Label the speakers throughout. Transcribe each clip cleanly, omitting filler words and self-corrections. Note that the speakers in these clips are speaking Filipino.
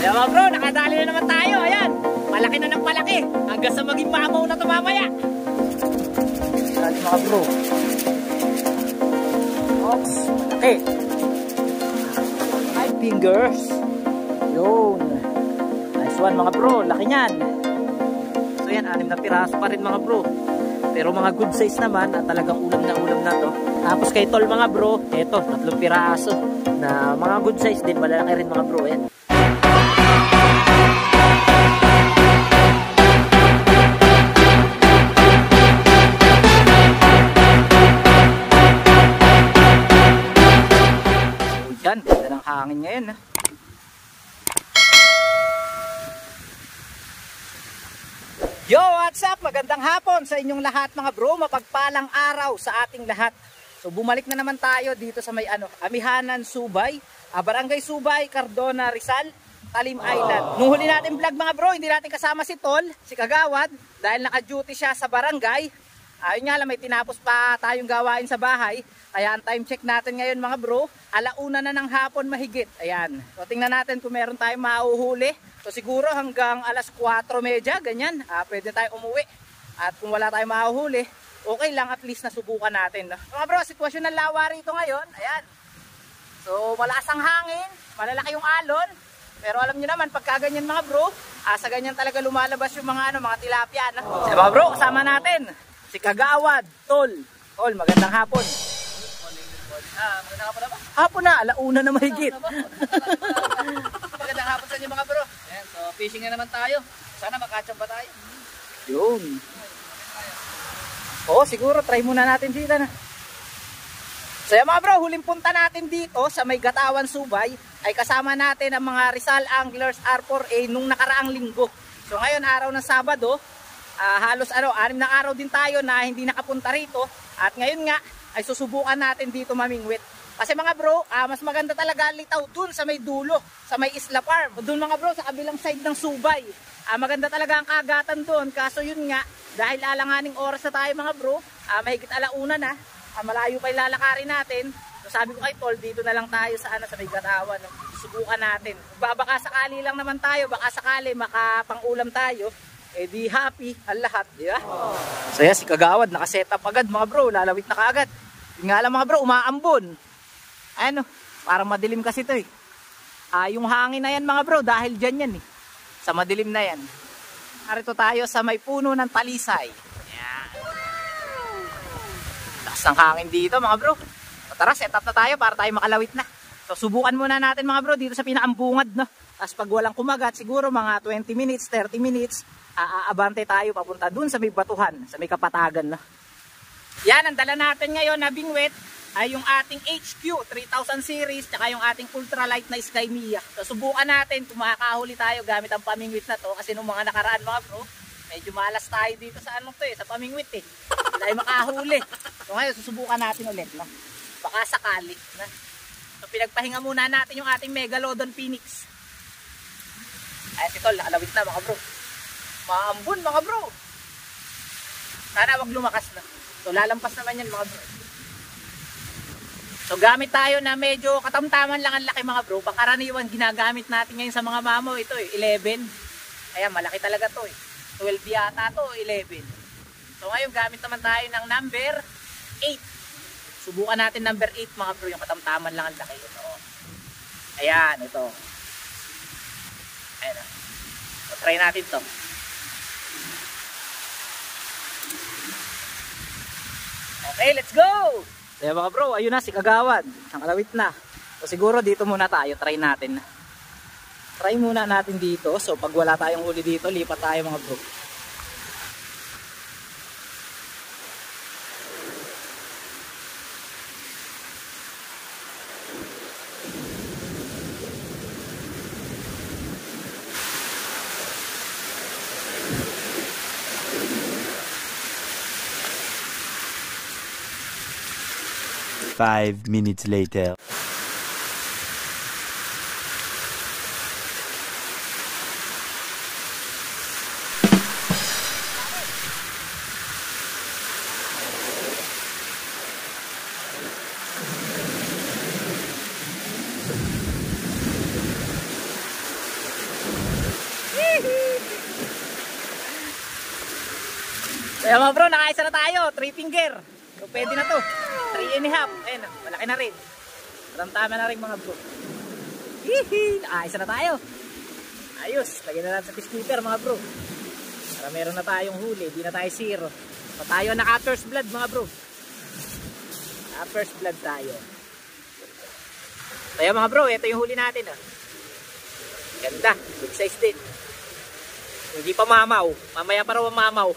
Speaker 1: Ayan mga bro, nakadali na naman tayo. Ayan, palaki na ng palaki. Hanggang sa maging mamaw na ito mamaya. Dali mga bro. Oops, malaki. 5 fingers. Yun. Nice one mga bro, laki niyan. So yan, 6 na piraso pa rin mga bro. Pero mga good size naman, talagang ulam na to. Tapos kay tol mga bro, eto, 3 piraso. Na mga good size din, malalaki rin mga bro. Yan. Yan, ganda ng hangin ngayon. Yo, what's up? Magandang hapon sa inyong lahat mga bro. Mapagpalang araw sa ating lahat. So bumalik na naman tayo dito sa may Amihanan, Subay, Barangay Subay, Cardona, Rizal, Talim Island. Nung huli natin vlog mga bro, hindi natin kasama si Tol, si Kagawad, dahil naka-duty siya sa barangay. Ayun nga lang, may tinapos pa tayong gawain sa bahay. Kaya ang time check natin ngayon mga bro, 1:00 na ng hapon mahigit. Ayan. So tingnan natin kung meron tayong mahuhuli. So siguro hanggang 4:30 ganyan, pwede tayo umuwi. At kung wala tayong mahuhuli, okay lang, at least nasubukan natin. Mga bro, sitwasyon ng lawa rito ngayon. Ayan. So malakas ang hangin, malalaki yung alon. Pero alam niyo naman, pagka ganyan mga bro, sa ganyan talaga lumalabas yung mga tilapia. So, mga bro, kasama natin si Kagawad, Tol. Tol, magandang hapon. Magandang hapon na ba? Hapon na, 1:00 na mahigit.
Speaker 2: Magandang hapon sa inyo mga bro. Ayan, so fishing na naman tayo. Sana makacham pa tayo.
Speaker 1: Yun. Oo, siguro try muna natin dito na. So yan mga bro, huling punta natin dito sa may Gatawan, Subay ay kasama natin ang mga Rizal Anglers R4A nung nakaraang linggo. So ngayon araw ng Sabado, halos 6 na araw din tayo na hindi nakapunta rito. At ngayon nga ay susubukan natin dito mamingwit. Kasi mga bro, mas maganda talaga litaw dun sa may dulo, sa may Isla Farm. Dun mga bro, sa kabilang side ng Subay. Maganda talaga ang kagatan dun. Kaso yun nga, dahil alanganing oras na tayo mga bro, mahigit 1:00 na, malayo pa ilalakarin natin. So sabi ko kay Tol, dito na lang tayo sa may Gatawan. Subukan natin. Baka sakali lang naman tayo, baka sakali makapang-ulam tayo. Eh di happy ang lahat, di ba? So yan, si Kagawad, nakasetup agad mga bro, lalawit na kaagad. Yung nga lang mga bro, umaambon. Parang madilim kasi ito eh. Yung hangin na yan mga bro, dahil dyan yan eh. Sa madilim na yan. Narito tayo sa may puno ng talisay. Yan. Taas ng hangin dito mga bro. So, tara, set up na tayo para tayo makalawit na. So subukan muna natin mga bro dito sa pinakambungad, no? Tapos pag walang kumagat, siguro mga 20 minutes, 30 minutes, aabante tayo papunta dun sa may batuhan, sa may kapatagan, no? Yan, ang dala natin ngayon na bingwit ay yung ating HQ 3000 series, tsaka yung ating ultralight na Sky Mia. So subukan natin kung makakahuli tayo gamit ang pamingwit na to. Kasi nung mga nakaraan mga bro, medyo malas tayo dito sa sa pamingwit eh. Hindi tayo makahuli. So ngayon susubukan natin ulit, no? Baka sakali, no? So pinagpahinga muna natin yung ating Megalodon Phoenix. Ay si Tol, nakalawit na mga bro. Maambon mga bro. Sana wag lumakas na. So lalampas naman yan mga bro. So gamit tayo na medyo katamtaman lang ang laki mga bro. Pangkaraniwan ginagamit natin ngayon sa mga mamo ito 11. Ayan, malaki talaga to 12 yata to, 11. So ngayon gamit naman tayo ng number 8. Subukan natin number 8 mga bro, yung katamtaman lang ang laki ito. Ayan, ito. Ayan. So try natin to. Okay, let's go! Kaya mga bro, ayun na si Kagawad. Ang kalawit na. So siguro dito muna tayo, try natin. Try muna natin dito. So pag wala tayong huli dito, lipat tayo mga bro.
Speaker 3: Five minutes later.
Speaker 1: Ayan mga bro, nakaisa na tayo. 3 finger. So pwede na to. 3 and a half. Ayan, malaki na rin. Tama na rin mga bro. Hihi! Nakaisa na tayo. Ayos. Lagyan na natin sa fish keeper mga bro. Para meron na tayong huli. Di na tayo zero. So tayo naka first blood mga bro. First blood tayo. Kaya mga bro, ito yung huli natin. Ganda. Good size din. Hindi pa mamaw. Mamaya pa raw mamaw.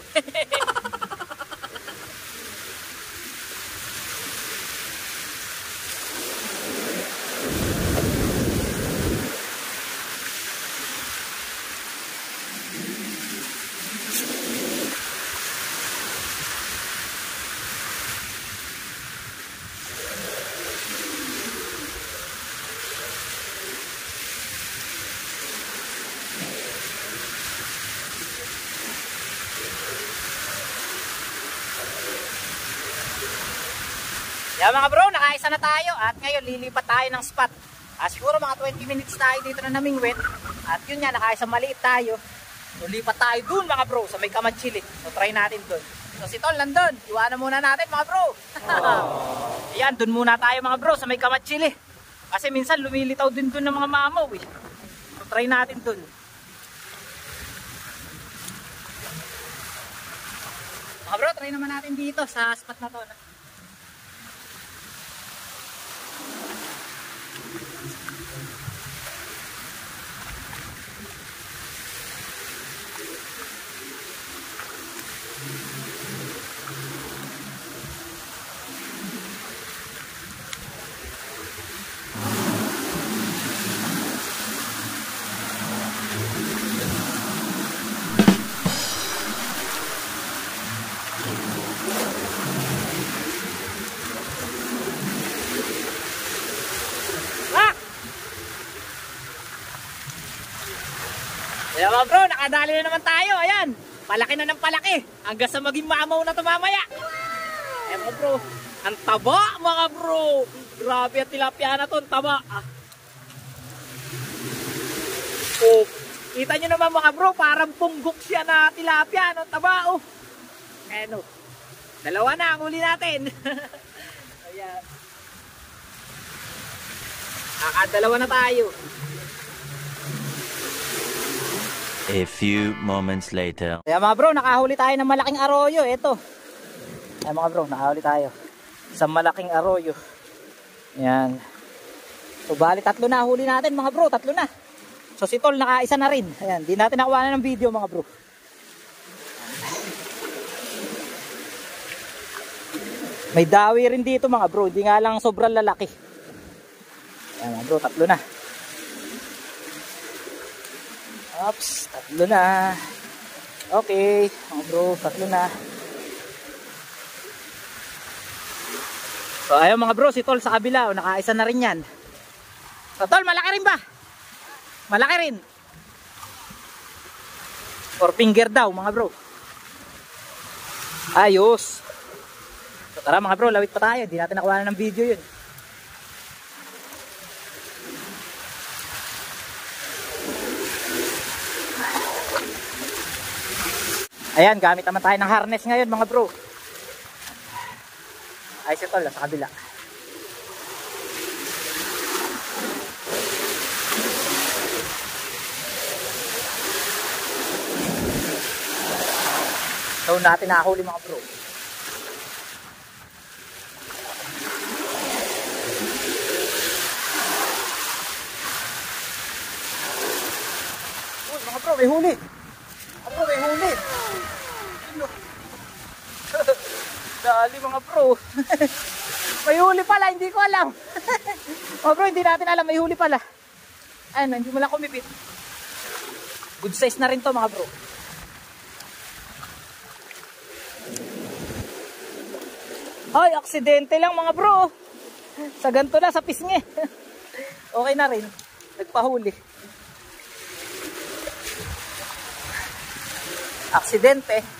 Speaker 1: Yan mga bro, nakaisa na tayo at ngayon lilipat tayo ng spot. Siguro mga 20 minutes tayo dito na namingwit. At yun nga, nakaisa maliit tayo. So lipat tayo dun mga bro sa may Kamanchili. So try natin dun. So si Tol nandun, iwanan muna natin mga bro. Ayan, dun muna tayo mga bro sa may Kamanchili. Kasi minsan lumilitaw din dun ng mga mamaw eh. So try natin dun. Mga bro, try naman natin dito sa spot na to. Ayan mga bro, nakadali na naman tayo. Ayan, palaki na ng palaki. Hanggang sa maging mamaw na ito mamaya. Ayan mga bro, ang taba mga bro. Grabe at tilapia na ito, ang taba. Oh, kita nyo naman mga bro, parang punggok siya na tilapia. Ang taba oh. Ayan oh, dalawa na ang huli natin. Ayan, nakadalawa na tayo.
Speaker 3: A few moments later.
Speaker 1: Kaya mga bro, nakahuli tayo ng malaking arroyo. Ito. Ayan mga bro, nakahuli tayo sa malaking arroyo. Ayan. So bali tatlo na huli natin mga bro, tatlo na. So si Tol nakaisa na rin. Ayan, di natin nakuha na ng video mga bro. May dawi rin dito mga bro, hindi nga lang sobrang lalaki. Ayan mga bro, tatlo na. Oops, tatlo na. Okay, mga bro, tatlo na. So ayun mga bro, si Tol sa kabila, nakaisa na rin yan. So Tol, malaki rin ba? Malaki rin. 4 finger daw mga bro. Ayos. So tara mga bro, lawit pa tayo. Hindi natin nakuha ng video yun. Ayan, gamit naman tayo ng harness ngayon mga bro. Ay, si Tol, sa kabila. So natin nakahuli mga bro. Uy, mga bro, may huli. Mga bro, may huli. Dali mga bro. May huli pala, hindi ko alam. Mga bro, hindi natin alam, may huli pala. Ayun, hindi mo lang kumipit. Good size na rin to mga bro. Ay, aksidente lang mga bro. Sa ganito na, sa pisngi. Okay na rin. Nagpahuli. Aksidente.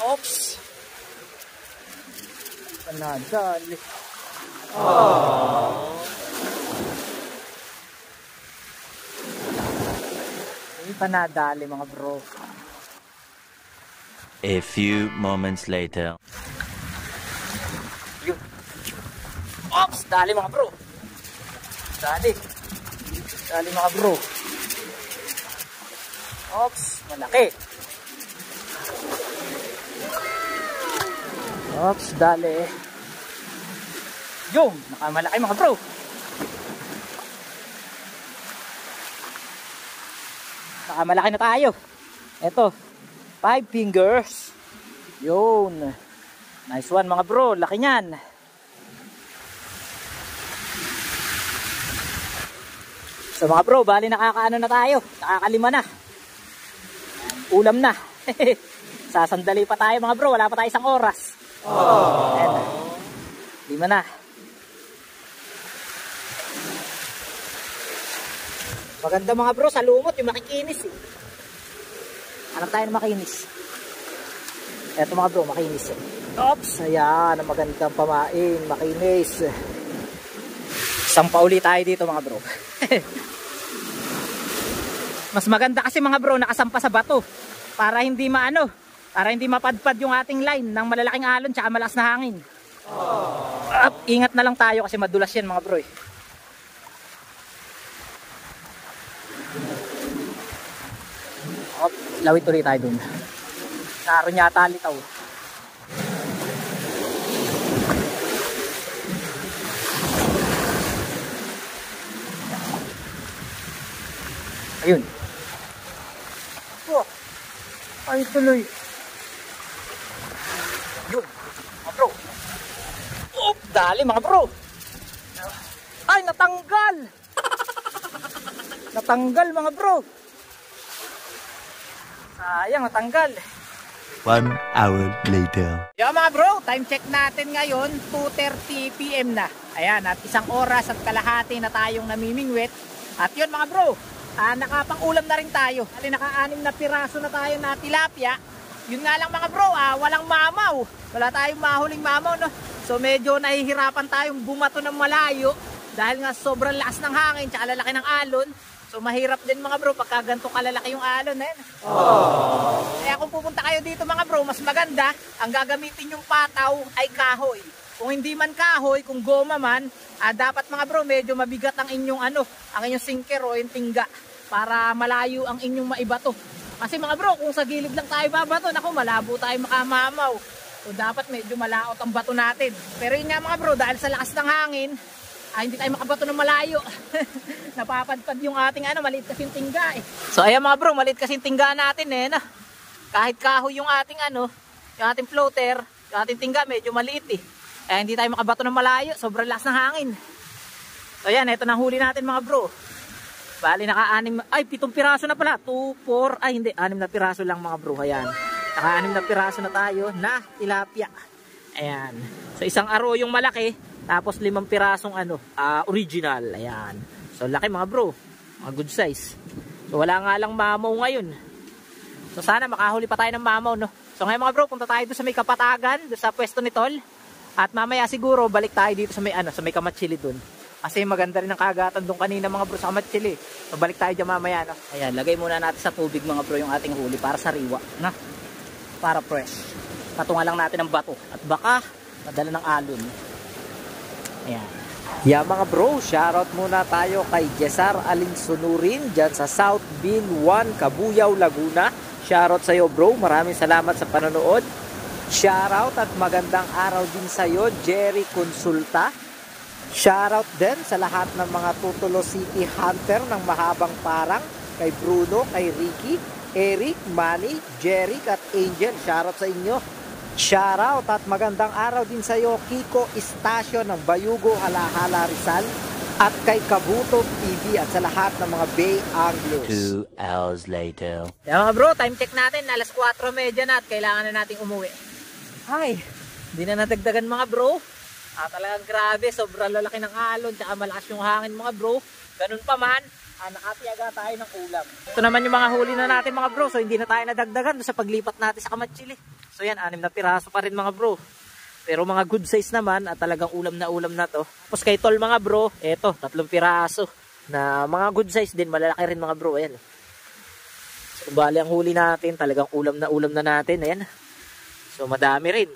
Speaker 1: Oops. Nadali. Hindi pa nadali mga bro.
Speaker 3: A few moments later.
Speaker 1: Yun. Ops! Dali mga bro. Dali. Dali mga bro. Ops! Malaki. Ops! Dali. Yung! Nakamalaki mga bro. Nakamalaki na tayo. Ito. 5 fingers. Yun. Nice one mga bro. Laki niyan. So mga bro, bali nakakaano na tayo. Nakakalima na. Ulam na. Sasandali pa tayo mga bro. Wala pa tayo 1 oras. Ayan. 5 na. Maganda mga bro, sa lumot yung makikinis eh. Hanap tayo na makinis. Eto mga bro, makinis eh. Oops, ayan, ang magandang pamain, makinis. Isang pauli tayo dito mga bro. Mas maganda kasi mga bro, nakasampa sa bato. Para hindi maano, para hindi mapadpad yung ating line ng malalaking alon tsaka malakas na hangin. Ingat na lang tayo kasi madulas yan mga bro eh. Lawit ulit tayo dun. Naroon yata litaw. Ayun. Oh, ay tuloy. Yun, mga bro. Oh, dali mga bro. Ay, natanggal. Natanggal mga bro. Sayang, natanggal.
Speaker 3: 1 hour later.
Speaker 1: Yo mga bro, time check natin ngayon, 2:30 PM na. Ayan, at 1 oras at kalahati na tayong namimingwit. At yun mga bro, nakapang-ulam na rin tayo. Hali naka-6 na piraso na tayo na tilapia. Yun nga lang mga bro, walang mamaw. Wala tayong mahuling mamaw, no? So medyo nahihirapan tayong bumato ng malayo. Dahil nga sobrang lakas ng hangin, tsaka lalaki ng alon. So mahirap din mga bro pagka ganito kalalaki yung alon na yan. Kaya kung pupunta kayo dito mga bro, mas maganda ang gagamitin yung pataw ay kahoy. Kung hindi man kahoy, kung goma man, dapat mga bro medyo mabigat ang inyong ang inyong sinker o yung tingga para malayo ang inyong maibato. Kasi mga bro, kung sa gilid lang tayo babato, naku, malabo tayo makamamaw. So dapat medyo malaot ang bato natin. Pero yun nga mga bro, dahil sa lakas ng hangin, hindi tayo makabato ng malayo. Napapadpad yung ating maliit kasing tingga eh. So ayan mga bro, maliit kasing tingga natin eh. Kahit kahoy yung ating yung ating floater, yung ating tingga medyo maliit eh. Hindi tayo makabato ng malayo, sobrang lakas ng hangin. So ayan, ito na huli natin mga bro. Bali naka-7 piraso na pala. 2, 4, hindi, 6 na piraso lang mga bro. Ayan, naka-6 na piraso na tayo na tilapia. Ayan, so isang aro yung malaki. Tapos 5 pirasong original. Ayan. So laki mga bro. Mga good size. So wala nga lang mamaw ngayon. So sana makahuli pa tayo ng mamaw, no. So ngayon mga bro, punta tayo doon sa may Kapatagan, doon sa pwesto ni Tol. At mamaya siguro balik tayo dito sa may Kamatsili doon. Kasi maganda rin ang kagatan doon kanina mga bro sa Kamatsili. So balik tayo diyan mamaya, no. Ayan, lagay muna natin sa tubig mga bro yung ating huli para sariwa, na. Para fresh. Patungan lang natin ng bato at baka madala ng alon. Ayan. Yeah mga bro, shoutout muna tayo kay Jesar Alinsunurin dyan sa South Bin 1, Cabuyao, Laguna. Shoutout sa iyo bro, maraming salamat sa panonood. Shoutout at magandang araw din sa iyo Jerry Consulta. Shoutout din sa lahat ng mga Tutulo City Hunter ng mahabang parang, kay Bruno, kay Ricky, Eric, Manny, Jerry at Angel. Shoutout sa inyo. Shoutout at magandang araw din sa iyo Kiko Istasyo ng Bayugo, Halahala, Rizal, at kay Kabuto TV at sa lahat ng mga Bay Anglers.
Speaker 3: 2 hours later.
Speaker 1: Yan mga bro, time check natin, alas 4:30 na at kailangan na nating umuwi. Ay, hindi na nadagdagan mga bro. Talagang grabe, sobrang lalaki ng alon tsaka malakas yung hangin mga bro. Ganun pa man, nakatiyaga tayo ng ulam. Ito naman yung mga huli na natin mga bro, so hindi na tayo nadagdagan sa paglipat natin sa Kamatsili. So yan, 6 na piraso pa rin mga bro. Pero mga good size naman at talagang ulam na to. Tapos kay Tol mga bro, eto, 3 piraso. Na mga good size din, malalaki rin mga bro. Ayan. So, bali ang huli natin, talagang ulam na natin. Ayan. So, madami rin.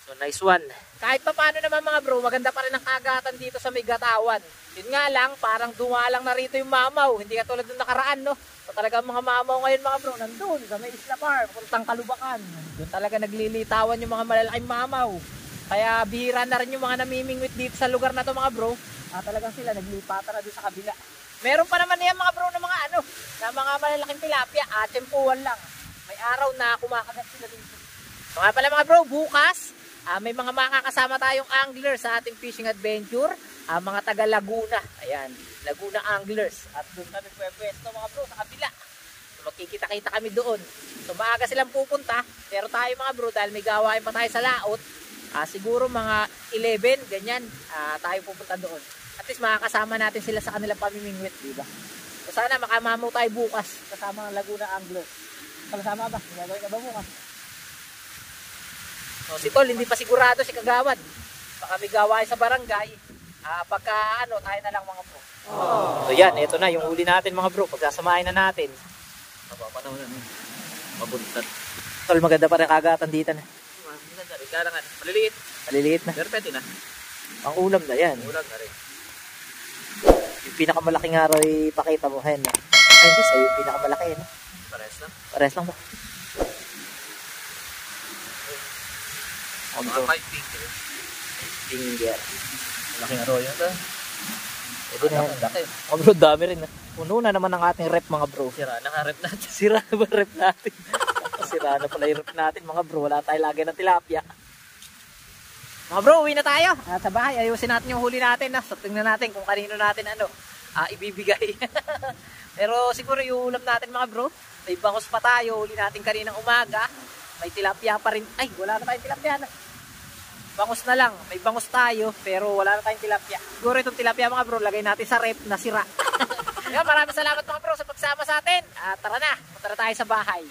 Speaker 1: So, nice one. Kahit pa paano naman mga bro, maganda pa rin ang kagatan dito sa may Gatawan. Yun nga lang, parang dumalang na rito yung mamaw. Hindi katulad ng nakaraan, no? So, talagang mga mamaw ngayon mga bro, nandun sa may Isla Park, puntang Kalubakan. Doon talaga naglilitawan yung mga malalaking mamaw. Kaya bihira na rin yung mga namimingwit dito sa lugar na to mga bro. Talagang sila naglipatan na doon sa kabila. Meron pa naman yan mga bro ng mga ano, na mga malalaking tilapia, atsempuan lang. May araw na kumakagat sila dito. So nga pala mga bro, bukas, may mga makakasama tayong angler sa ating fishing adventure. Mga taga Laguna. Ayan, Laguna Anglers. At doon kami pwesto mga bro sa kabila. So magkikita-kita kami doon. So maaga silang pupunta. Pero tayo mga bro, dahil may gawain pa tayo sa laot, siguro mga 11, ganyan, tayo pupunta doon. At least makakasama natin sila sa kanilang pamimingwit, diba? So sana makamamaw tayo bukas kasama ng Laguna Anglers. Kasama ba? Gagawin ka ba bukas? So si Tol, hindi pa sigurado si Kagawad. Baka may gawain sa barangay. Pagka ano, tayo na lang mga bro. So yan, ito na yung huli natin mga bro. Pagsasamahin na natin.
Speaker 2: Napapanaw na. Mabuntad.
Speaker 1: Tol, maganda pa rin kagatan dito na.
Speaker 2: Maganda rin. Kailangan. Maliliit.
Speaker 1: Maliliit na.
Speaker 2: Pero pwede na.
Speaker 1: Ang ulam na yan.
Speaker 2: Ulam na rin.
Speaker 1: Yung pinakamalaking araw ipakita mo. Ayan. Ay, hindi sa'yo yung pinakamalaki. No?
Speaker 2: Pares lang.
Speaker 1: Pares lang ba?
Speaker 2: Mga 5 finger.
Speaker 1: Finger.
Speaker 2: Malaking araw yan ito.
Speaker 1: Pwede na yan.
Speaker 2: Laki.
Speaker 1: Mga bro, dami rin. Puno na naman ang ating rep mga bro.
Speaker 2: Sira na ka rep natin.
Speaker 1: Sira na ba rep natin? Sira na pala yung rep natin mga bro. Wala tayo lagay ng tilapia. Mga bro, uwi na tayo. At sa bahay, ayusin natin yung huli natin. So, tingnan natin kung kanino natin ibibigay. Pero siguro yung ulam natin mga bro, may bangos pa tayo. Huli natin kaninang umaga. May tilapia pa rin. Ay, wala na tayong tilapia na. Bangos na lang. May bangos tayo, pero wala na tayong tilapia. Siguro itong tilapia mga bro, lagay natin sa rep na sira. Kaya maraming salamat mga bro sa pagsama sa atin. Tara na, punta na tayo sa bahay.